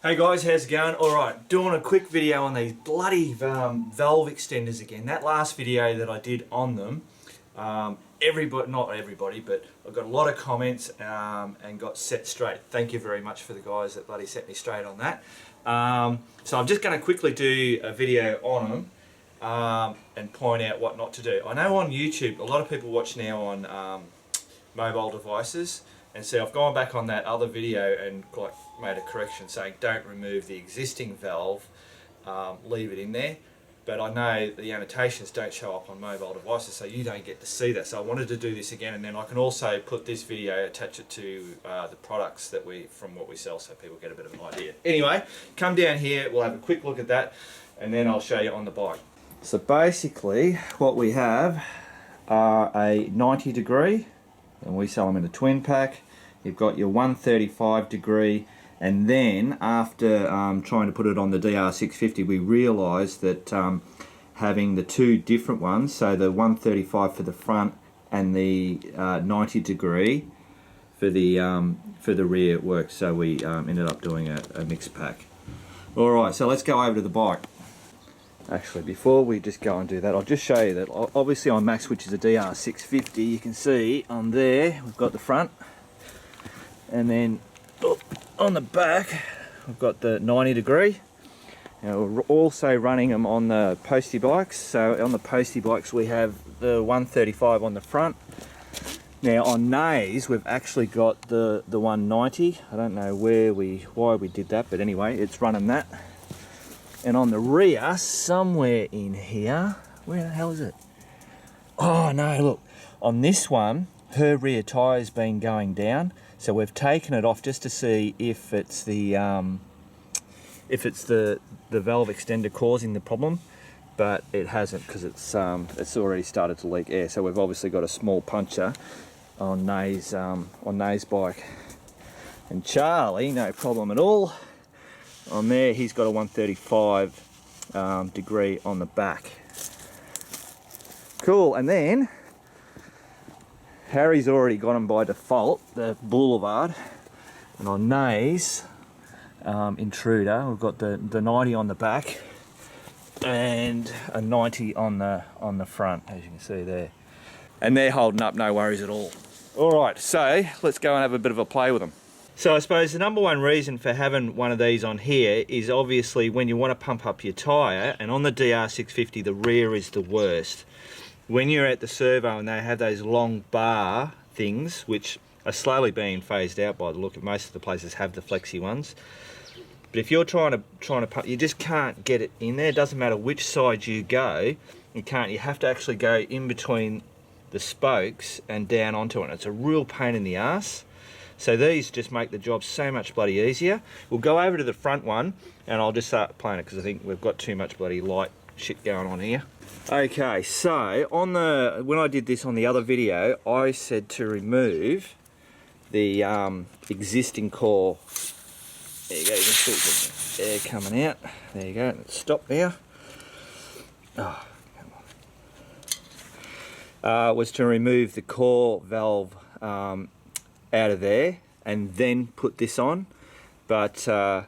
Hey guys, how's it going? Alright, doing a quick video on these bloody valve extenders again. That last video that I did on them, everybody, not everybody, but I got a lot of comments and got set straight. Thank you very much for the guys that bloody set me straight on that. So I'm just going to quickly do a video on them and point out what not to do. I know on YouTube, a lot of people watch now on mobile devices. And so I've gone back on that other video and like made a correction saying don't remove the existing valve, leave it in there. But I know the annotations don't show up on mobile devices, so you don't get to see that. So I wanted to do this again, and then I can also put this video, attach it to the products that from what we sell, so people get a bit of an idea. Anyway, come down here, we'll have a quick look at that, and then I'll show you on the bike. So basically, what we have are a 90 degree. And we sell them in a twin pack. You've got your 135 degree, and then after trying to put it on the DR650, we realised that having the two different ones, so the 135 for the front and the 90 degree for the rear works. So we ended up doing a mixed pack. All right, so let's go over to the bike. Actually, before we just go and do that, I'll just show you that obviously on Max, which is a DR650, you can see on there we've got the front, and then on the back we've got the 90 degree. Now we're also running them on the postie bikes. So on the postie bikes we have the 135 on the front. Now on Nays we've actually got the 190. I don't know why we did that, but anyway, it's running that. And on the rear, somewhere in here, where the hell is it? Oh no, look, on this one, her rear tire's been going down, so we've taken it off just to see if it's the valve extender causing the problem, but it hasn't, because it's already started to leak air. So we've obviously got a small puncture on Nay's bike. And Charlie, no problem at all. On there, he's got a 135 degree on the back. Cool, and then Harry's already got them by default, the Boulevard. And on Nay's Intruder, we've got the 90 on the back and a 90 on the front, as you can see there. And they're holding up, no worries at all. All right, so let's go and have a bit of a play with them. So I suppose the number one reason for having one of these on here is obviously when you want to pump up your tyre, and on the DR650 the rear is the worst. When you're at the servo and they have those long bar things, which are slowly being phased out by the look of most of the places have the flexi ones. But if you're trying to pump, you just can't get it in there. It doesn't matter which side you go, you have to actually go in between the spokes and down onto it. It's a real pain in the ass. So these just make the job so much bloody easier. We'll go over to the front one and I'll just start playing it because I think we've got too much bloody light shit going on here. Okay, so when I did this on the other video, I said to remove the existing core. There you go, you can see the air coming out. There you go, it's stopped now. Oh, come on. Was to remove the core valve out of there and then put this on, but the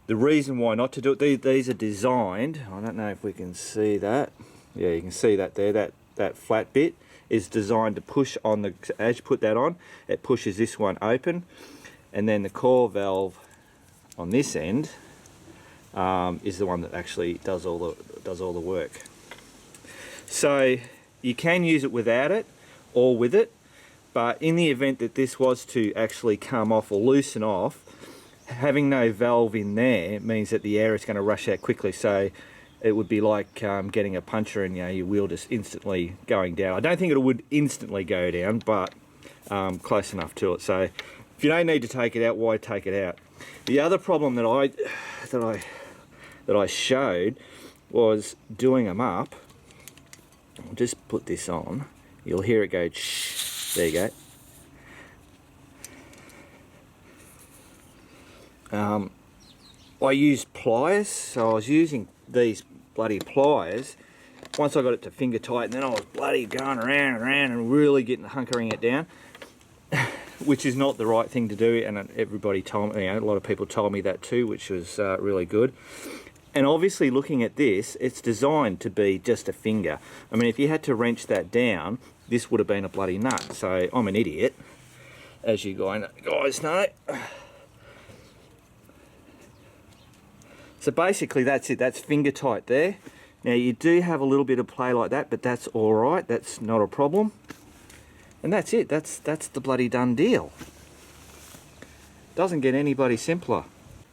reason why not to do it, these are designed, I don't know if we can see that, yeah, you can see that there, that flat bit is designed to push on as you put that on, it pushes this one open, and then the core valve on this end is the one that actually does all the work. So you can use it without it or with it. But in the event that this was to actually come off or loosen off, having no valve in there means that the air is going to rush out quickly. So it would be like getting a puncture and your wheel just instantly going down. I don't think it would instantly go down, but close enough to it. So if you don't need to take it out, why take it out? The other problem that I showed was doing them up. I'll just put this on. You'll hear it go shh. There you go. I used pliers, so I was using these bloody pliers. Once I got it to finger tight, and then I was bloody going around and around and really hunkering it down. which is not the right thing to do, and everybody told me, a lot of people told me that too, which was really good. And obviously looking at this, it's designed to be just a finger. I mean, if you had to wrench that down, this would have been a bloody nut. So I'm an idiot, as you guys know. So basically that's it, that's finger tight there. Now you do have a little bit of play like that, but that's all right, that's not a problem. And that's it, that's the bloody done deal. Doesn't get anybody simpler.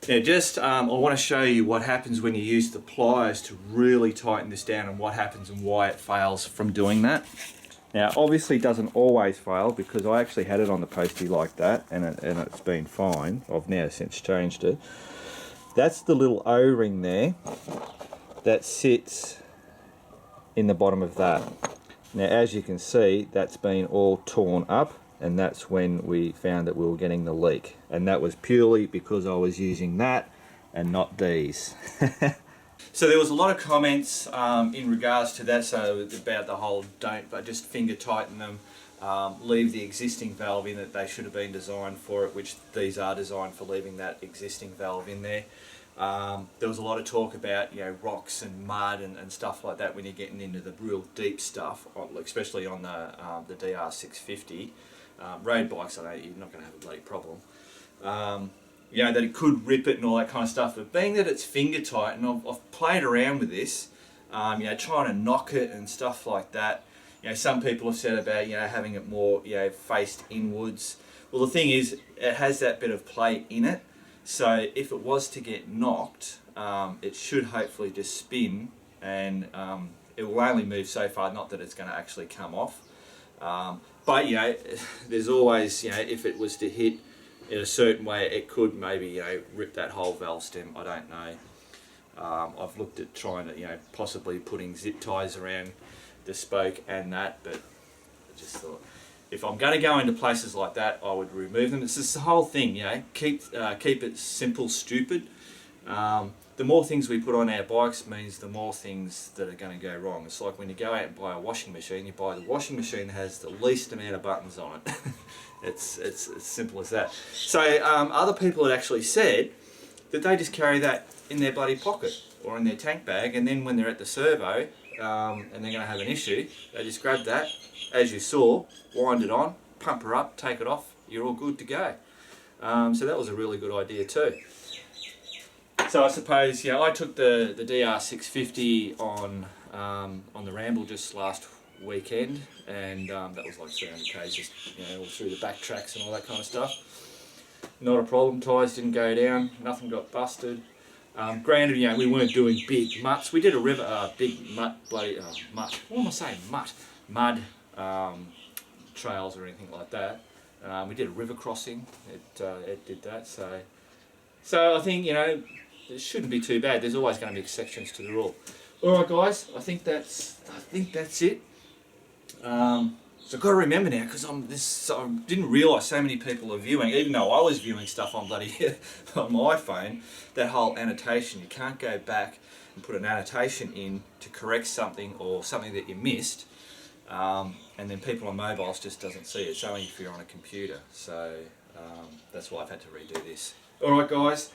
Now I want to show you what happens when you use the pliers to really tighten this down, and what happens and why it fails from doing that. Now obviously it doesn't always fail, because I actually had it on the postie like that, and it's been fine. I've now since changed it. That's the little O-ring there that sits in the bottom of that. Now as you can see, that's been all torn up, and that's when we found that we were getting the leak, and that was purely because I was using that and not these. So there was a lot of comments in regards to that, so about the whole but just finger tighten them, leave the existing valve in that they should have been designed for it, which these are designed for leaving that existing valve in there. There was a lot of talk about, you know, rocks and mud and stuff like that when you're getting into the real deep stuff, especially on the DR650. Road bikes, I know you're not going to have a bloody problem. You know, that it could rip it and all that kind of stuff, but being that it's finger tight, and I've played around with this, you know, trying to knock it and stuff like that. You know, some people have said about, you know, having it more, you know, faced inwards. Well, the thing is, it has that bit of play in it, so if it was to get knocked, it should hopefully just spin, and it will only move so far, not that it's going to actually come off. But you know, there's always, you know, if it was to hit in a certain way, it could maybe, you know, rip that whole valve stem. I don't know. I've looked at trying to, you know, possibly putting zip ties around the spoke and that, but I just thought, if I'm going to go into places like that, I would remove them. It's just the whole thing, you know, keep it simple, stupid. The more things we put on our bikes means the more things that are going to go wrong. It's like when you go out and buy a washing machine, you buy the washing machine that has the least amount of buttons on it. It's as simple as that. So other people had actually said that they just carry that in their bloody pocket or in their tank bag, and then when they're at the servo and they're going to have an issue, they just grab that, as you saw, wind it on, pump her up, take it off, you're all good to go. So that was a really good idea too. So I suppose, you know, I took the DR650 on the ramble just last weekend, and that was like 300 k's, just, you know, all through the back tracks and all that kind of stuff. Not a problem, tyres didn't go down, nothing got busted. Granted, you know, we weren't doing big mutts. We did a big mutt, mutt. What am I saying? Mud trails or anything like that. We did a river crossing. It did that. So I think, you know, it shouldn't be too bad. There's always going to be exceptions to the rule. All right, guys. I think that's it. So I've got to remember now, because I didn't realise so many people are viewing, even though I was viewing stuff on bloody on my phone. That whole annotation, you can't go back and put an annotation in to correct something or something that you missed, and then people on mobiles just doesn't see it. It's only if you're on a computer. So that's why I've had to redo this. All right, guys.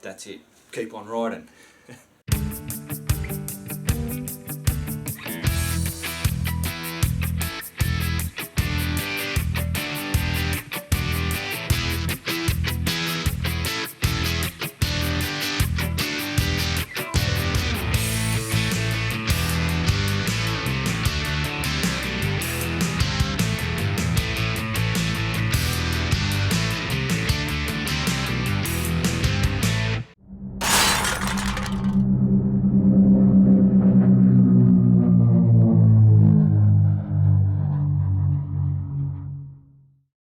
That's it. Keep on riding.